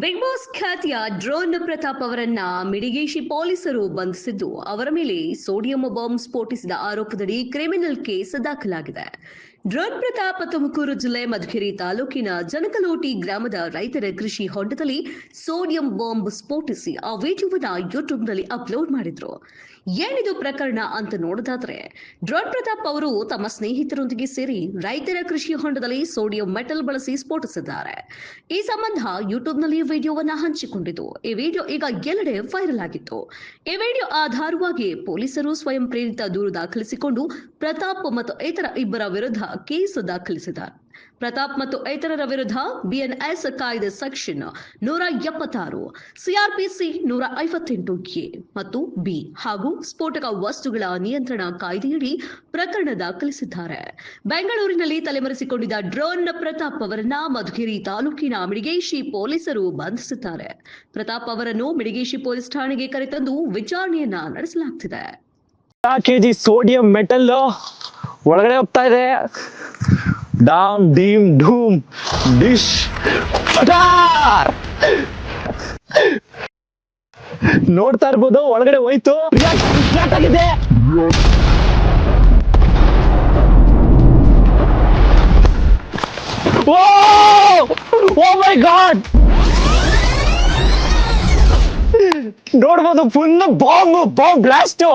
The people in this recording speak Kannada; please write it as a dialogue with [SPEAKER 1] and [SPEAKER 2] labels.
[SPEAKER 1] ಬಿಗ್ ಬಾಸ್ ಖ್ಯಾತಿಯ ಡ್ರೋನ್ ಪ್ರತಾಪ್ ಅವರನ್ನ ಮಿಡಿಗೇಶಿ ಪೊಲೀಸರು ಬಂಧಿಸಿದ್ದು ಅವರ ಮೇಲೆ ಸೋಡಿಯಂ ಬಾಂಬ್ ಸ್ಫೋಟಿಸಿದ ಆರೋಪದಡಿ ಕ್ರಿಮಿನಲ್ ಕೇಸ್ ದಾಖಲಾಗಿದೆ. ಡ್ರೋನ್ ಪ್ರತಾಪ್ ತುಮಕೂರು ಜಿಲ್ಲೆ ಮಧುಗಿರಿ ತಾಲೂಕಿನ ಜನಕಲೋಟಿ ಗ್ರಾಮದ ರೈತರ ಕೃಷಿ ಹೊಂಡದಲ್ಲಿ ಸೋಡಿಯಂ ಬಾಂಬ್ ಸ್ಫೋಟಿಸಿ ಆ ವಿಡಿಯೋವನ್ನ ಯೂಟ್ಯೂಬ್ನಲ್ಲಿ ಅಪ್ಲೋಡ್ ಮಾಡಿದ್ರು. ಏನಿದು ಪ್ರಕರಣ ಅಂತ ನೋಡೋದಾದ್ರೆ, ಡ್ರೋನ್ ಪ್ರತಾಪ್ ಅವರು ತಮ್ಮ ಸ್ನೇಹಿತರೊಂದಿಗೆ ಸೇರಿ ರೈತರ ಕೃಷಿ ಹೊಂಡದಲ್ಲಿ ಸೋಡಿಯಂ ಮೆಟಲ್ ಬಳಸಿ ಸ್ಫೋಟಿಸಿದ್ದಾರೆ. ಈ ಸಂಬಂಧ ಯೂಟ್ಯೂಬ್ನಲ್ಲಿ ವಿಡಿಯೋವನ್ನ ಹಂಚಿಕೊಂಡಿದ್ದು ಈ ವಿಡಿಯೋ ಈಗ ಎಲ್ಲೆಡೆ ವೈರಲ್ ಆಗಿತ್ತು. ಈ ವಿಡಿಯೋ ಆಧಾರವಾಗಿ ಪೊಲೀಸರು ಸ್ವಯಂ ಪ್ರೇರಿತ ದೂರು ದಾಖಲಿಸಿಕೊಂಡು ಪ್ರತಾಪ್ ಮತ್ತು ಇತರ ಇಬ್ಬರ ವಿರುದ್ಧ ಕೇಸ್ ದಾಖಲಿಸಿದ್ದಾರೆ. ಪ್ರತಾಪ್ ಮತ್ತು ಇತರರ ವಿರುದ್ಧ ಬಿಎನ್ಎಸ್ ಕಾಯ್ದೆ ಸೆಕ್ಷನ್ 176, ಸಿಆರ್ಪಿಸಿ 158A ಮತ್ತು ಬಿ ಹಾಗೂ ಸ್ಫೋಟಕ ವಸ್ತುಗಳ ನಿಯಂತ್ರಣ ಕಾಯ್ದೆಯಡಿ ಪ್ರಕರಣ ದಾಖಲಿಸಿದ್ದಾರೆ. ಬೆಂಗಳೂರಿನಲ್ಲಿ ತಲೆಮರೆಸಿಕೊಂಡಿದ್ದ ಡ್ರೋನ್ ಪ್ರತಾಪ್ ಅವರನ್ನ ಮಧುಗಿರಿ ತಾಲೂಕಿನ ಮಿಡಿಗೇಶಿ ಪೊಲೀಸರು ಬಂಧಿಸಿದ್ದಾರೆ. ಪ್ರತಾಪ್ ಅವರನ್ನು ಮಿಡಿಗೇಶಿ ಪೊಲೀಸ್ ಠಾಣೆಗೆ ಕರೆತಂದು ವಿಚಾರಣೆಯನ್ನ ನಡೆಸಲಾಗುತ್ತಿದೆ.
[SPEAKER 2] ಕೆಜಿ ಸೋಡಿಯಂ ಮೆಟಲ್ ಒಳಗಡೆ ಹೋಗ್ತಾ ಇದೆ. ಡಾಮ್ ಡೀಮ್ ಧೂಮ್ ಡಿಶ್ ನೋಡ್ತಾ ಇರ್ಬೋದು, ಒಳಗಡೆ ಹೋಯ್ತು. ಆಗಿದೆ. ಓ ಮೈ ಗಾಡ್, ನೋಡ್ಬೋದು ಫುಲ್ ಬಾಂಬ್ ಬ್ಲಾಸ್ಟ್.